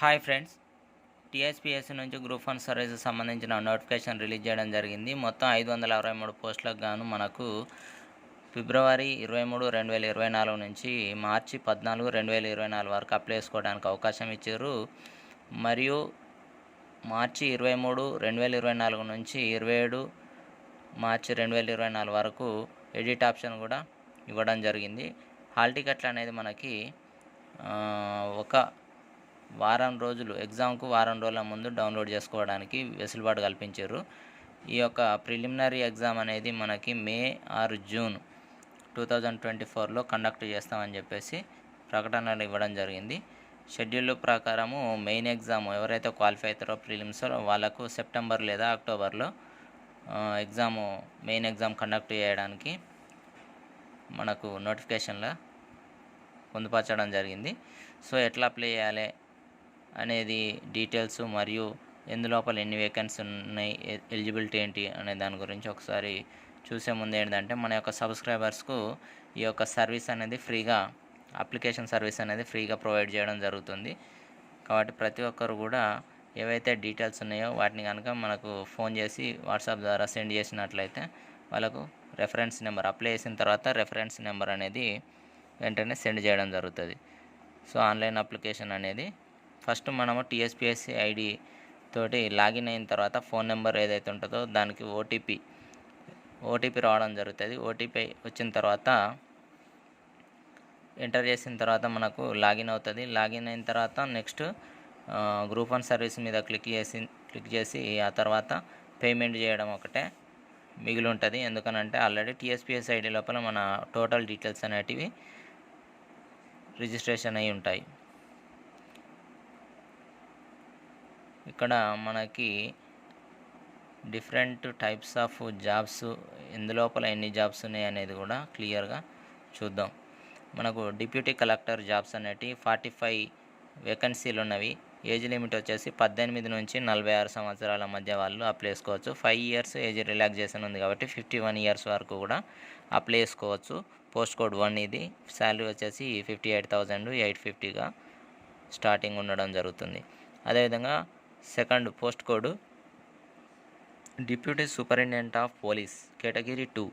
Hi friends, TSPSC నుంచి group 1 services సంబంధించిన notification release చేయడం జరిగింది. మొత్తం 563 పోస్టులకు గాను మనకు ఫిబ్రవరి 23, 2024 నుంచి మార్చి 14, 2024 వరకు అప్లై చేసుకోవడానికి అవకాశం ఇచ్చారు. మరియు మార్చి 23, 2024 నుంచి 27 మార్చి 2024 వరకు ఎడిట్ ఆప్షన్ కూడా ఇవ్వడం జరిగింది. హాల్ టికెట్లు అనేది మనకి ఒక వారం రోజులు ఎగ్జామ్కు వారం రోజుల ముందు డౌన్లోడ్ చేసుకోవడానికి వెసులుబాటు కల్పించారు. ఈ యొక్క ప్రిలిమినరీ ఎగ్జామ్ అనేది మనకి మే ఆర్ జూన్ 2024లో కండక్ట్ చేస్తామని చెప్పేసి ప్రకటనలు ఇవ్వడం జరిగింది. షెడ్యూల్ ప్రకారము మెయిన్ ఎగ్జామ్ ఎవరైతే క్వాలిఫై అవుతారో ప్రిలిమ్స్ వాళ్ళకు సెప్టెంబర్ లేదా అక్టోబర్లో మెయిన్ ఎగ్జామ్ కండక్ట్ చేయడానికి మనకు నోటిఫికేషన్లో పొందుపరచడం జరిగింది. సో ఎట్లా అప్లై చేయాలి అనేది డీటెయిల్స్ మరియు ఎందులోపల ఎన్ని వేకెన్సీ ఉన్నాయి, ఎలిజిబిలిటీ ఏంటి అనే దాని గురించి ఒకసారి చూసే ముందు ఏంటంటే మన యొక్క సబ్స్క్రైబర్స్కు ఈ యొక్క సర్వీస్ అనేది అప్లికేషన్ సర్వీస్ అనేది ఫ్రీగా ప్రొవైడ్ చేయడం జరుగుతుంది. కాబట్టి ప్రతి ఒక్కరు కూడా ఏవైతే డీటెయిల్స్ ఉన్నాయో వాటిని కనుక మనకు ఫోన్ చేసి వాట్సాప్ ద్వారా సెండ్ చేసినట్లయితే వాళ్ళకు రెఫరెన్స్ నెంబర్ అప్లై చేసిన తర్వాత రెఫరెన్స్ నెంబర్ అనేది వెంటనే సెండ్ చేయడం జరుగుతుంది. సో ఆన్లైన్ అప్లికేషన్ అనేది ఫస్ట్ మనము టీఎస్పీఎస్సీ ఐడి తోటి లాగిన్ అయిన తర్వాత ఫోన్ నెంబర్ ఏదైతే ఉంటుందో దానికి ఓటీపీ రావడం జరుగుతుంది. ఓటీపీ వచ్చిన తర్వాత ఎంటర్ చేసిన తర్వాత మనకు లాగిన్ అవుతుంది. లాగిన్ అయిన తర్వాత నెక్స్ట్ గ్రూప్ 1 సర్వీస్ మీద క్లిక్ చేసి ఆ తర్వాత పేమెంట్ చేయడం ఒకటే మిగిలి ఉంటుంది. ఎందుకనంటే ఆల్రెడీ టీఎస్పీఎస్సీ ఐడి లోపల మన టోటల్ డీటెయిల్స్ అనేటివి రిజిస్ట్రేషన్ అయి ఉంటాయి. ఇక్కడ మనకి డిఫరెంట్ టైప్స్ ఆఫ్ జాబ్స్ ఎందులోపల ఎన్ని జాబ్స్ ఉన్నాయి అనేది కూడా క్లియర్గా చూద్దాం. మనకు డిప్యూటీ కలెక్టర్ జాబ్స్ అనేటివి 45 వేకెన్సీలు ఉన్నవి. ఏజ్ లిమిట్ వచ్చేసి 18 నుంచి 46 సంవత్సరాల మధ్య వాళ్ళు అప్లై చేసుకోవచ్చు. 5 ఇయర్స్ ఏజ్ రిలాక్సేషన్ ఉంది కాబట్టి 51 ఇయర్స్ వరకు కూడా అప్లై చేసుకోవచ్చు. పోస్ట్ కోడ్ 1 ఇది. శాలరీ వచ్చేసి 58,850గా స్టార్టింగ్ ఉండడం జరుగుతుంది. అదేవిధంగా second post code deputy superintendent of police category 2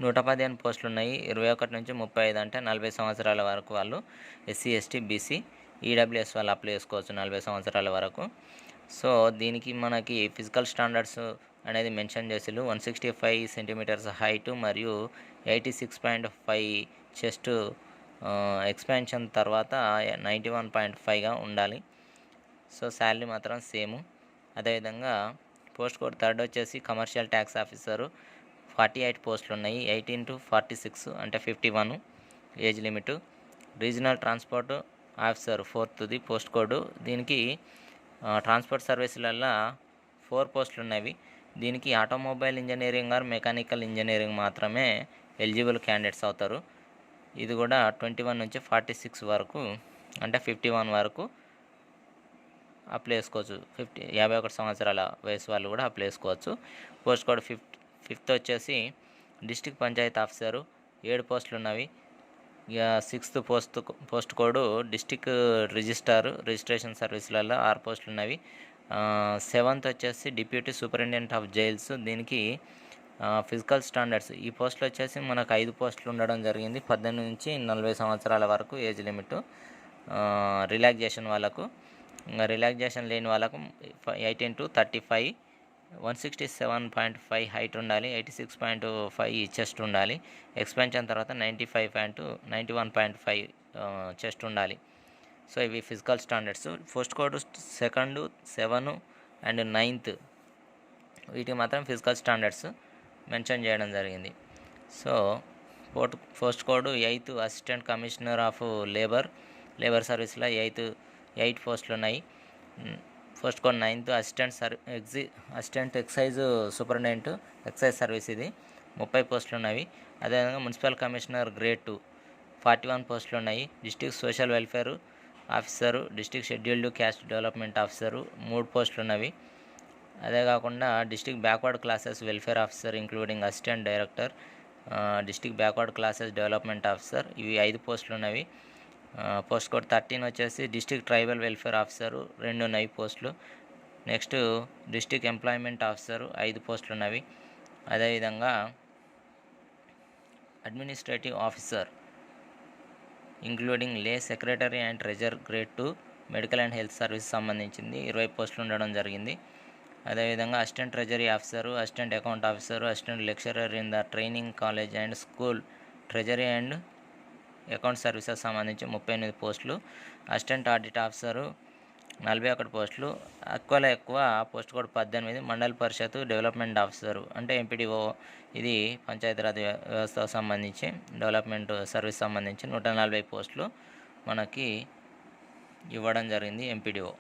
115 పోస్టులు ఉన్నాయి. 21 నుంచి 35 అంటే 40 సంవత్సరాల వరకు వాళ్ళు ఎస్సీ, ఎస్టీ, బీసీ, ఈడబ్ల్యూఎస్ వాళ్ళు అప్లై చేసుకోవచ్చు 40 సంవత్సరాల వరకు. సో దీనికి మనకి ఫిజికల్ స్టాండర్డ్స్ అనేది మెన్షన్ చేసి 165 సెంటీమీటర్స్ హైట్ మరియు 86.5 చెస్ట్ ఎక్స్పాన్షన్ తర్వాత 91.5గా ఉండాలి. సో శాలరీ మాత్రం సేమ్. అదేవిధంగా పోస్ట్ కోడ్ థర్డ్ వచ్చేసి కమర్షియల్ ట్యాక్స్ ఆఫీసరు 48 పోస్టులు ఉన్నాయి. 18 to 46 అంటే 51 age limit. Regional transport officer ఫోర్త్ది పోస్ట్ కోడ్. దీనికి ట్రాన్స్పోర్ట్ సర్వీసులలో 4 పోస్టులు ఉన్నవి. దీనికి automobile engineering or mechanical engineering మాత్రమే ఎలిజిబుల్ క్యాండిడేట్స్ అవుతారు. ఇది కూడా 21 నుంచి 46 వరకు అంటే 51 వరకు అప్లై చేసుకోవచ్చు. 51 సంవత్సరాల వయసు వాళ్ళు కూడా అప్లై చేసుకోవచ్చు. పోస్ట్ కోడ్ ఫిఫ్త్ వచ్చేసి డిస్ట్రిక్ట్ పంచాయతీ ఆఫీసరు 7 పోస్టులు ఉన్నవి. ఇక 6th post code district registration సర్వీసులలో 6 పోస్టులు ఉన్నవి. 7th వచ్చేసి డిప్యూటీ సూపరింటెండెంట్ ఆఫ్ జైల్స్. దీనికి ఫిజికల్ స్టాండర్డ్స్ ఈ పోస్టులు వచ్చేసి మనకు 5 పోస్టులు ఉండడం జరిగింది. 18 నుంచి 40 సంవత్సరాల వరకు ఏజ్ లిమిట్. రిలాక్సేషన్ వాళ్ళకు, రిలాక్సేషన్ లేని వాళ్ళకు 18 to 35, 167.5 హైట్ ఉండాలి, 86.5 చెస్ట్ ఉండాలి. ఎక్స్పెన్షన్ తర్వాత 91.5 చెస్ట్ ఉండాలి. సో ఇవి physical standards. Post code 2nd, 7 and 9th వీటికి మాత్రం ఫిజికల్ స్టాండర్డ్స్ మెన్షన్ చేయడం జరిగింది. So post code 8th assistant commissioner of labour సర్వీస్లో 8 పోస్టులు ఉన్నాయి. Post code 9th assistant excise superintendent excise service ఇది 30 పోస్టులు ఉన్నవి. అదేవిధంగా మున్సిపల్ కమిషనర్ గ్రేడ్ 2 41 పోస్టులు ఉన్నాయి. District social welfare officer, district scheduled caste development officer 3 పోస్టులు ఉన్నవి. అదే కాకుండా district backward classes welfare officer including assistant director, district backward classes development officer ఇవి 5 పోస్టులు ఉన్నవి. పోస్ట్ కోడ్ 13 వచ్చేసి డిస్ట్రిక్ట్ ట్రైబల్ వెల్ఫేర్ ఆఫీసరు 2 ఉన్నవి పోస్టులు. నెక్స్ట్ డిస్ట్రిక్ట్ ఎంప్లాయ్మెంట్ ఆఫీసరు 5 పోస్టులు ఉన్నవి. అదేవిధంగా అడ్మినిస్ట్రేటివ్ ఆఫీసర్ ఇంక్లూడింగ్ లే secretary and treasure grade 2 medical and health service సంబంధించింది 20 పోస్టులు ఉండడం జరిగింది. అదేవిధంగా assistant treasury officer, assistant account officer, assistant lecturer in the training college and school treasury and account services సంబంధించి 38 పోస్టులు. అసిస్టెంట్ ఆడిట్ ఆఫీసరు 41 పోస్టులు. ఎక్కువ పోస్ట్ కోడ్ 18 మండల పరిషత్ డెవలప్మెంట్ ఆఫీసరు అంటే ఎంపీడీఓ, ఇది పంచాయతీరాజ్ వ్యవస్థకు సంబంధించి డెవలప్మెంట్ సర్వీస్ సంబంధించి 140 పోస్టులు మనకి ఇవ్వడం జరిగింది ఎంపీడీఓ.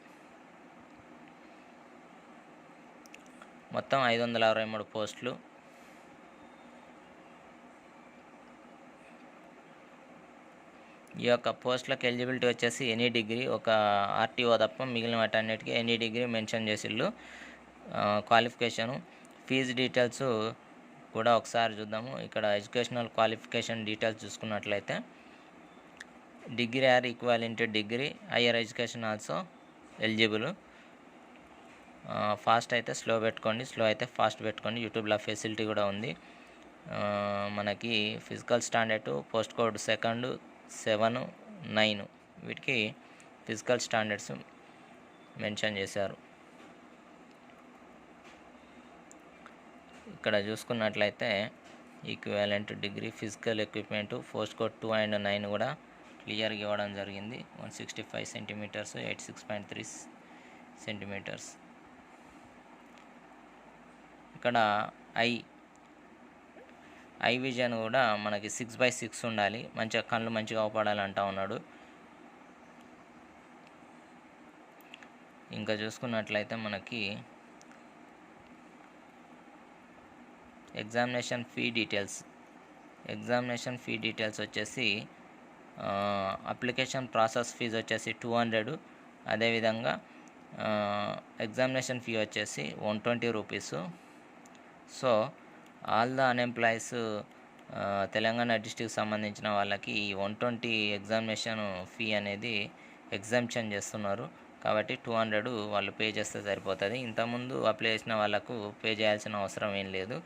మొత్తం 563 పోస్టులు. ఈ యొక్క పోస్టులకు ఎలిజిబిలిటీ వచ్చేసి ఎనీ డిగ్రీ, ఒక ఆర్టీఓ తప్ప మిగిలిన వాటన్నిటికీ ఎనీ డిగ్రీ మెన్షన్ చేసిళ్ళు. క్వాలిఫికేషను, ఫీజు డీటెయిల్స్ కూడా ఒకసారి చూద్దాము. ఇక్కడ ఎడ్యుకేషనల్ క్వాలిఫికేషన్ డీటెయిల్స్ చూసుకున్నట్లయితే degree or equivalent degree, higher education also eligible. Fast అయితే స్లో పెట్టుకోండి, స్లో అయితే ఫాస్ట్ పెట్టుకోండి. యూట్యూబ్లో ఫెసిలిటీ కూడా ఉంది. మనకి ఫిజికల్ స్టాండర్డ్ పోస్ట్ కోడ్ 2, 7, 9 వీటికి ఫిజికల్ స్టాండర్డ్స్ మెన్షన్ చేశారు. ఇక్కడ చూసుకున్నట్లయితే equivalent degree, physical equipment post code 2 and 9 కూడా క్లియర్గా ఇవ్వడం జరిగింది. 165 సెంటీమీటర్స్, 86.3 సెంటీమీటర్స్. ఇక్కడ ఐ విజన్ కూడా మనకి 6/6 ఉండాలి, మంచిగా కళ్ళు మంచిగా అవపడాలి అంటా ఉన్నాడు. ఇంకా చూసుకున్నట్లయితే మనకి ఎగ్జామినేషన్ ఫీ డీటెయిల్స్ వచ్చేసి అప్లికేషన్ ప్రాసెస్ ఫీజు వచ్చేసి 200. అదేవిధంగా ఎగ్జామినేషన్ ఫీ వచ్చేసి 120 rupees. So all the unemployees Telangana district సంబంధించిన వాళ్ళకి ఈ 120 ఎగ్జామినేషన్ ఫీ అనేది ఎగ్జామ్షన్ చేస్తున్నారు. కాబట్టి 200 వాళ్ళు పే చేస్తే సరిపోతుంది. ఇంతకుముందు అప్లై చేసిన వాళ్ళకు పే చేయాల్సిన అవసరం ఏం లేదు.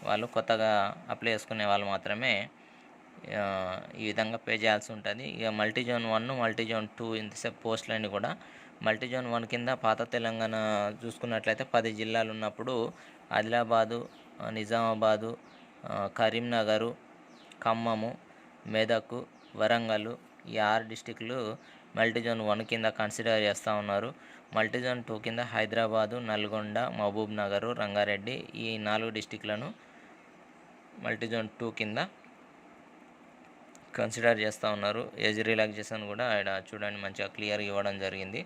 వాళ్ళు కొత్తగా అప్లై చేసుకునే వాళ్ళు మాత్రమే ఈ విధంగా పే చేయాల్సి ఉంటుంది. ఇక మల్టీజోన్ 1, మల్టీజోన్ 2 ఇంతసేపు పోస్టులన్నీ కూడా మల్టీజోన్ 1 కింద పాత తెలంగాణ చూసుకున్నట్లయితే 10 జిల్లాలు ఉన్నప్పుడు ఆదిలాబాదు, నిజామాబాదు, కరీంనగరు, ఖమ్మము, మెదక్, వరంగల్ ఈ 6 డిస్టిక్లు మల్టీజోన్ 1 కింద కన్సిడర్ చేస్తూ ఉన్నారు. మల్టీజోన్ 2 కింద హైదరాబాదు, నల్గొండ, మహబూబ్ నగర్, రంగారెడ్డి ఈ 4 డిస్టిక్లను మల్టీజోన్ 2 కింద కన్సిడర్ చేస్తూ ఉన్నారు. ఏజ్ రిలాక్సేషన్ కూడా ఇక్కడ చూడండి మంచిగా క్లియర్గా ఇవ్వడం జరిగింది.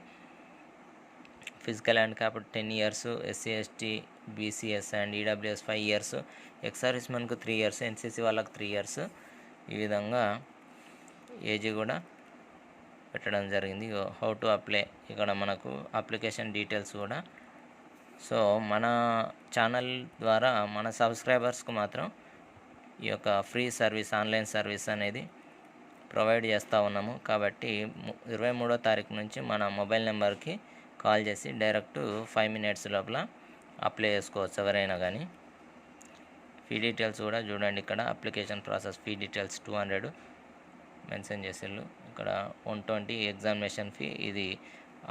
Physical handicap 10 years, SC ST BCs and EWS 5 years, ex సర్వీస్మెన్కు 3 years, ఎన్సీసీ వాళ్ళకు 3 years. ఈ విధంగా ఏజ్ కూడా పెట్టడం జరిగింది. హౌ టు అప్లై ఇక్కడ మనకు అప్లికేషన్ డీటెయిల్స్ కూడా. సో మన ఛానల్ ద్వారా మన సబ్స్క్రైబర్స్కు మాత్రం ఈ యొక్క ఫ్రీ సర్వీస్, ఆన్లైన్ సర్వీస్ అనేది ప్రొవైడ్ చేస్తూ ఉన్నాము. కాబట్టి 23వ తారీఖు నుంచి మన మొబైల్ నెంబర్కి కాల్ చేసి డైరెక్ట్ 5 minutes లోపల అప్లై చేసుకోవచ్చు ఎవరైనా కానీ. ఫీ డీటెయిల్స్ కూడా చూడండి. ఇక్కడ application process fee details 200 mention చేసేళ్ళు. ఇక్కడ 120 ఎగ్జామినేషన్ ఫీ. ఇది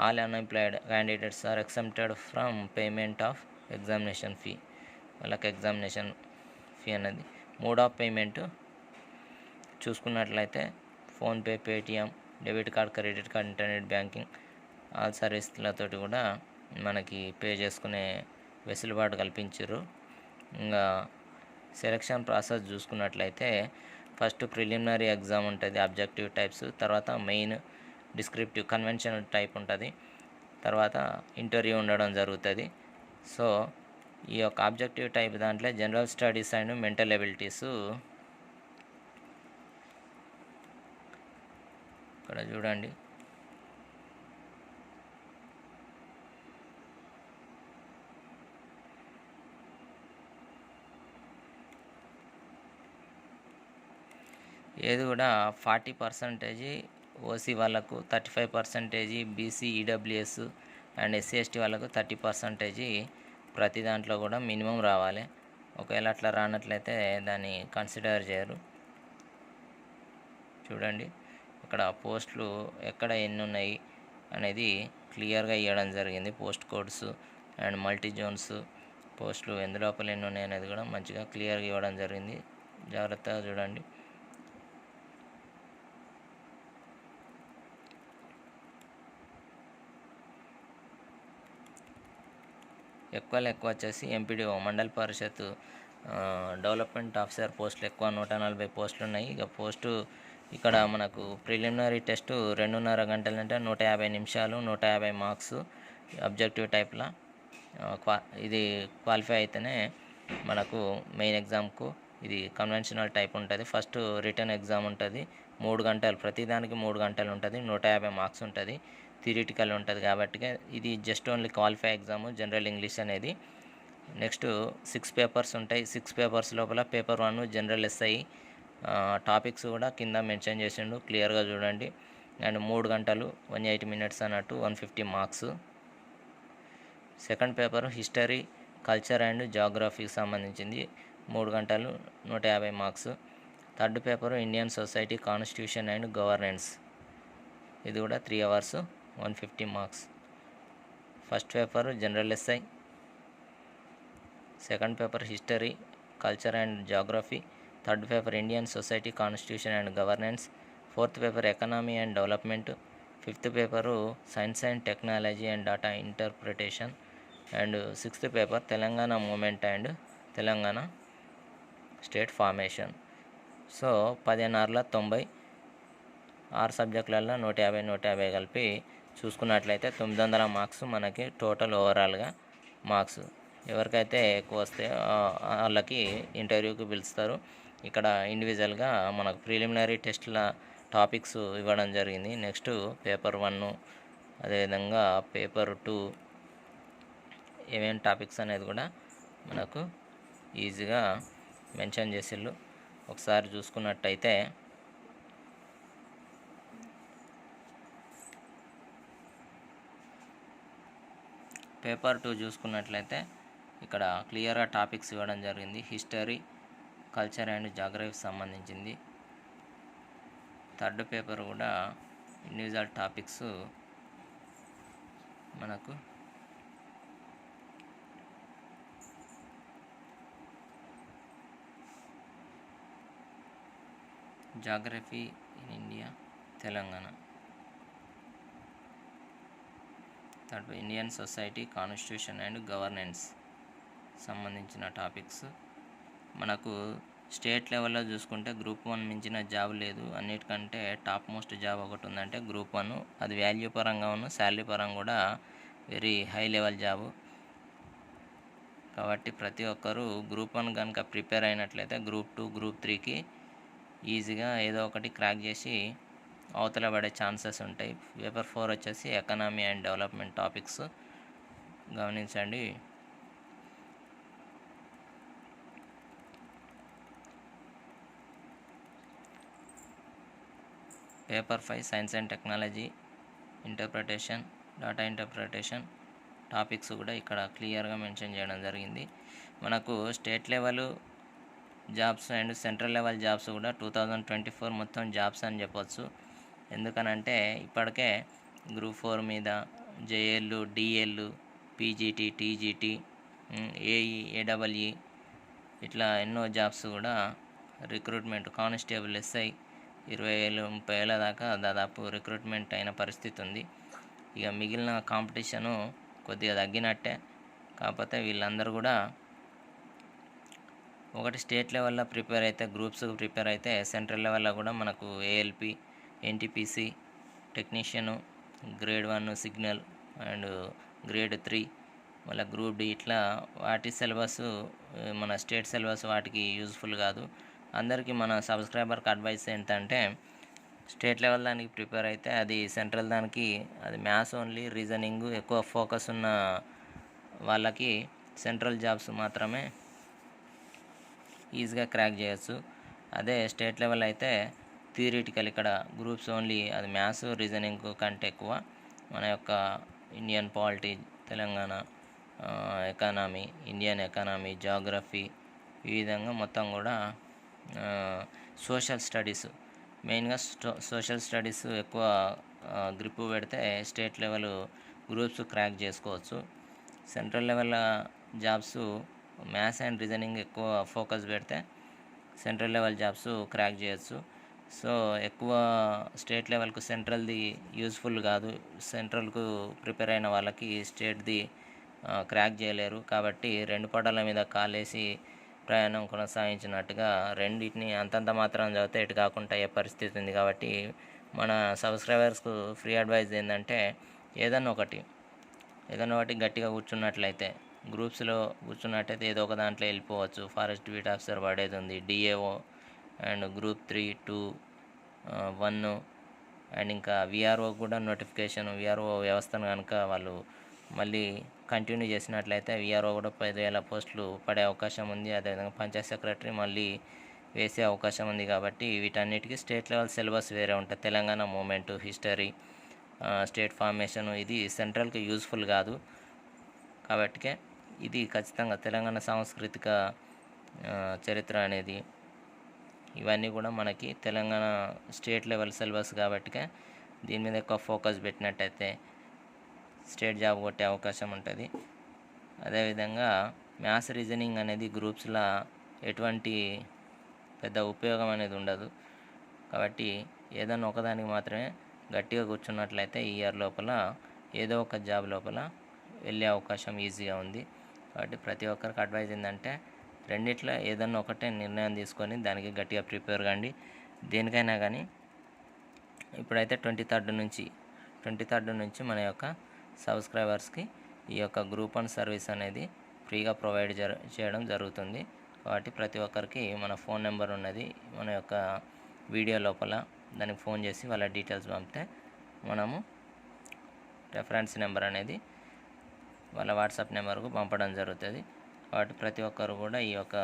all unemployed candidates are exempted from payment of examination fee. వాళ్ళకి ఎగ్జామినేషన్ ఫీ అనేది మోడ్ ఆఫ్ పేమెంట్ చూసుకున్నట్లయితే PhonePe, Paytm, debit card, credit card, internet banking all సర్వీస్లతోటి కూడా మనకి pay చేసుకునే వెసులుబాటు కల్పించారు. ఇంకా సెలక్షన్ ప్రాసెస్ చూసుకున్నట్లయితే ఫస్ట్ ప్రిలిమినరీ ఎగ్జామ్ ఉంటుంది, ఆబ్జెక్టివ్ టైప్స్. తర్వాత మెయిన్, డిస్క్రిప్టివ్, కన్వెన్షనల్ టైప్ ఉంటుంది. తర్వాత ఇంటర్వ్యూ ఉండడం జరుగుతుంది. సో ఈ యొక్క ఆబ్జెక్టివ్ టైప్ దాంట్లో general studies and mental abilities ఇక్కడ చూడండి. ఏది కూడా 40% ఓసీ వాళ్ళకు 35%, BC, EWS and SC ST వాళ్ళకు 30% ప్రతి దాంట్లో కూడా మినిమం రావాలి. ఒకవేళ అట్లా రానట్లయితే దాన్ని కన్సిడర్ చేయరు. చూడండి ఇక్కడ పోస్టులు ఎక్కడ ఎన్ని ఉన్నాయి అనేది క్లియర్గా ఇవ్వడం జరిగింది. Post codes and multi zones పోస్టులు ఎందులోపల ఎన్ని ఉన్నాయి అనేది కూడా మంచిగా క్లియర్గా ఇవ్వడం జరిగింది. జాగ్రత్తగా చూడండి. ఎక్కువ వచ్చేసి ఎంపీడీఓ మండల పరిషత్ డెవలప్మెంట్ ఆఫీసర్ పోస్టులు ఎక్కువ 140 పోస్టులు ఉన్నాయి. ఇక పోస్టు ఇక్కడ మనకు ప్రిలిమినరీ టెస్ట్ 2.5 గంటలు అంటే 150 నిమిషాలు, 150 మార్క్స్ అబ్జెక్టివ్ టైప్లా. ఇది క్వాలిఫై అయితేనే మనకు మెయిన్ ఎగ్జామ్కు ఇది కన్వెన్షనల్ టైప్ ఉంటుంది. ఫస్ట్ రిటర్న్ ఎగ్జామ్ ఉంటుంది 3 గంటలు, ప్రతిదానికి 3 గంటలు ఉంటుంది, 150 మార్క్స్ ఉంటుంది, థియరిటికల్ ఉంటుంది. కాబట్టి ఇది just only qualify exam general English అనేది. నెక్స్ట్ 6 పేపర్స్ ఉంటాయి. 6 పేపర్స్ లోపల పేపర్ 1 జనరల్ ఎస్ఐ టాపిక్స్ కూడా కింద మెన్షన్ చేసిండు, క్లియర్గా చూడండి. అండ్ 3 గంటలు 180 మినిట్స్ అన్నట్టు 150 marks. Second paper history, culture and జాగ్రఫీకి సంబంధించింది 3 గంటలు 150 marks. Third paper Indian society, constitution and governance, ఇది కూడా 3 hours 150 marks. First paper general essay, second paper history, culture and geography, third paper Indian society, constitution and governance, fourth paper economy and development, fifth paper science and technology and data interpretation, and sixth paper Telangana movement and Telangana state formation. So 15/90 6 సబ్జెక్టులలో 150 కలిపి చూసుకున్నట్లయితే 900 marks మనకి total ఓవరాల్గా marks. ఎవరికైతే ఎక్కువ వస్తే వాళ్ళకి ఇంటర్వ్యూకి పిలుస్తారు. ఇక్కడ ఇండివిజువల్గా మనకు ప్రిలిమినరీ టెస్ట్ల టాపిక్స్ ఇవ్వడం జరిగింది. నెక్స్ట్ పేపర్ 1 అదేవిధంగా పేపర్ 2 ఏమేమి టాపిక్స్ అనేది కూడా మనకు ఈజీగా మెన్షన్ చేసిళ్ళు. ఒకసారి చూసుకున్నట్టయితే పేపర్ 2 చూసుకున్నట్లయితే ఇక్కడ క్లియర్గా టాపిక్స్ ఇవ్వడం జరిగింది. హిస్టరీ, కల్చర్ అండ్ జాగ్రఫీకి సంబంధించింది. థర్డ్ పేపర్ కూడా ఇండివిజువల్ టాపిక్స్ మనకు geography in India Telangana, third Indian society, constitution and governance సంబంధించిన టాపిక్స్. మనకు స్టేట్ లెవెల్లో చూసుకుంటే గ్రూప్ 1 మించిన జాబ్ లేదు. అన్నిటికంటే టాప్ మోస్ట్ జాబ్ ఒకటి ఉందంటే గ్రూప్ 1. అది వాల్యూ పరంగా శాలరీ పరంగా కూడా వెరీ హై లెవెల్ జాబు. కాబట్టి ప్రతి ఒక్కరూ గ్రూప్ 1 కనుక ప్రిపేర్ అయినట్లయితే గ్రూప్ 2, గ్రూప్ 3కి ఈజీగా ఏదో ఒకటి క్రాక్ చేసి అవతల పడే ఛాన్సెస్ ఉంటాయి. పేపర్ 4 వచ్చేసి ఎకనామీ అండ్ డెవలప్మెంట్ టాపిక్స్ గమనించండి. Paper 5 science and technology interpretation, data interpretation topics కూడా ఇక్కడ క్లియర్గా మెన్షన్ చేయడం జరిగింది. మనకు state level jobs and central level jobs కూడా 2024 మొత్తం జాబ్స్ అని చెప్పొచ్చు. ఎందుకనంటే ఇప్పటికే గ్రూప్ 4 మీద JL, DL, PGT, TGT, AE, AWE ఇట్లా ఎన్నో జాబ్స్ కూడా రిక్రూట్మెంట్, కానిస్టేబుల్, ఎస్ఐ 20,000-30,000 దాకా దాదాపు రిక్రూట్మెంట్ అయిన పరిస్థితి ఉంది. ఇక మిగిలిన కాంపిటీషను కొద్దిగా తగ్గినట్టే. కాకపోతే వీళ్ళందరూ కూడా ఒకటి స్టేట్ లెవెల్లో ప్రిపేర్ అయితే, గ్రూప్స్కి ప్రిపేర్ అయితే సెంట్రల్ లెవెల్లో కూడా మనకు ALP, NTPC, technician, grade 1 signal and grade 3 మళ్ళీ గ్రూప్ డి ఇట్లా వాటి సిలబస్ మన స్టేట్ సిలబస్ వాటికి యూజ్ఫుల్ కాదు. అందరికీ మన సబ్స్క్రైబర్కి అడ్వైస్ ఏంటంటే స్టేట్ లెవెల్ దానికి ప్రిపేర్ అయితే అది సెంట్రల్ దానికి అది మ్యాథ్స్ ఓన్లీ, రీజనింగ్ ఎక్కువ ఫోకస్ ఉన్న వాళ్ళకి సెంట్రల్ జాబ్స్ మాత్రమే ఈజీగా క్రాక్ చేయొచ్చు. అదే స్టేట్ లెవెల్ అయితే థియరిటికల్ ఇక్కడ గ్రూప్స్ ఓన్లీ అది మ్యాథ్స్ రీజనింగ్ కంటే ఎక్కువ మన యొక్క Indian polity, Telangana economy, Indian economy, geography, ఈ విధంగా మొత్తం కూడా సోషల్ స్టడీస్ మెయిన్గా సోషల్ స్టడీస్ ఎక్కువ గ్రిప్ పెడితే స్టేట్ లెవెల్ గ్రూప్స్ క్రాక్ చేసుకోవచ్చు. Central level jobs maths and reasoning ఎక్కువ ఫోకస్ పెడితే సెంట్రల్ లెవెల్ జాబ్స్ క్రాక్ చేయొచ్చు. సో ఎక్కువ స్టేట్ లెవెల్కు సెంట్రల్ది యూస్ఫుల్ కాదు. సెంట్రల్కు ప్రిపేర్ అయిన వాళ్ళకి స్టేట్ది క్రాక్ చేయలేరు. కాబట్టి రెండు పటాల మీద కాలేసి ప్రయాణం కొనసాగించినట్టుగా రెండింటిని అంతంత మాత్రం చదివితే ఎటు కాకుండా అయ్యే పరిస్థితి ఉంది. కాబట్టి మన సబ్స్క్రైబర్స్కు ఫ్రీ అడ్వైజ్ ఏంటంటే ఏదన్నా ఒకటి గట్టిగా కూర్చున్నట్లయితే గ్రూప్స్లో కూర్చున్నట్టయితే ఏదో ఒక దాంట్లో వెళ్ళిపోవచ్చు. ఫారెస్ట్ బీట్ ఆఫీసర్ పడేది ఉంది, డిఏఓ అండ్ గ్రూప్ 3, 2, 1 అండ్ ఇంకా విఆర్ఓ కూడా నోటిఫికేషన్. విఆర్ఓ వ్యవస్థను కనుక వాళ్ళు మళ్ళీ కంటిన్యూ చేసినట్లయితే విఆర్ఓ కూడా 10,000 పోస్టులు పడే అవకాశం ఉంది. అదేవిధంగా పంచాయత్ సెక్రటరీ మళ్ళీ వేసే అవకాశం ఉంది. కాబట్టి వీటన్నిటికీ స్టేట్ లెవెల్ సిలబస్ వేరే ఉంటుంది. Telangana movement, history, state formation ఇది సెంట్రల్కి యూస్ఫుల్ కాదు. కాబట్టికే ఇది ఖచ్చితంగా తెలంగాణ సాంస్కృతిక చరిత్ర అనేది ఇవన్నీ కూడా మనకి తెలంగాణ స్టేట్ లెవెల్ సిలబస్ కాబట్టికే దీని మీద ఎక్కువ ఫోకస్ పెట్టినట్టయితే స్టేట్ జాబ్ కొట్టే అవకాశం ఉంటుంది. అదేవిధంగా మ్యాథ్స్ రీజనింగ్ అనేది గ్రూప్స్లో ఎటువంటి పెద్ద ఉపయోగం అనేది ఉండదు. కాబట్టి ఏదైనా ఒకదానికి మాత్రమే గట్టిగా కూర్చున్నట్లయితే ఈ ఇయర్ లోపల ఏదో ఒక జాబ్ లోపల వెళ్ళే అవకాశం ఈజీగా ఉంది. కాబట్టి ప్రతి ఒక్కరికి అడ్వైజ్ ఏంటంటే రెండిట్లో ఏదన్నా ఒకటే నిర్ణయం తీసుకొని దానికి గట్టిగా ప్రిపేర్ కండి. దేనికైనా కానీ ఇప్పుడైతే 23rd నుంచి మన యొక్క సబ్స్క్రైబర్స్కి ఈ యొక్క గ్రూప్ 1 సర్వీస్ అనేది ఫ్రీగా ప్రొవైడ్ చేయడం జరుగుతుంది. కాబట్టి ప్రతి ఒక్కరికి మన ఫోన్ నెంబర్ ఉన్నది మన యొక్క వీడియో లోపల, దానికి ఫోన్ చేసి వాళ్ళ డీటెయిల్స్ పంపితే మనము రెఫరెన్స్ నెంబర్ అనేది వాళ్ళ వాట్సాప్ నెంబర్కు పంపడం జరుగుతుంది. కాబట్టి ప్రతి ఒక్కరు కూడా ఈ యొక్క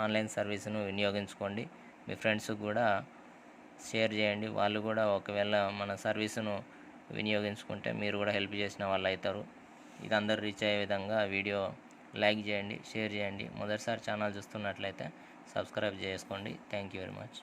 ఆన్లైన్ సర్వీస్ను వినియోగించుకోండి. మీ ఫ్రెండ్స్కి కూడా షేర్ చేయండి. వాళ్ళు కూడా ఒకవేళ మన సర్వీసును వినియోగించుకుంటే మీరు కూడా హెల్ప్ చేసిన వాళ్ళు అవుతారు. ఇది అందరు రీచ్ అయ్యే విధంగా వీడియో లైక్ చేయండి, షేర్ చేయండి. మొదటిసారి ఛానల్ చూస్తున్నట్లయితే సబ్స్క్రైబ్ చేసుకోండి. Thank you very much.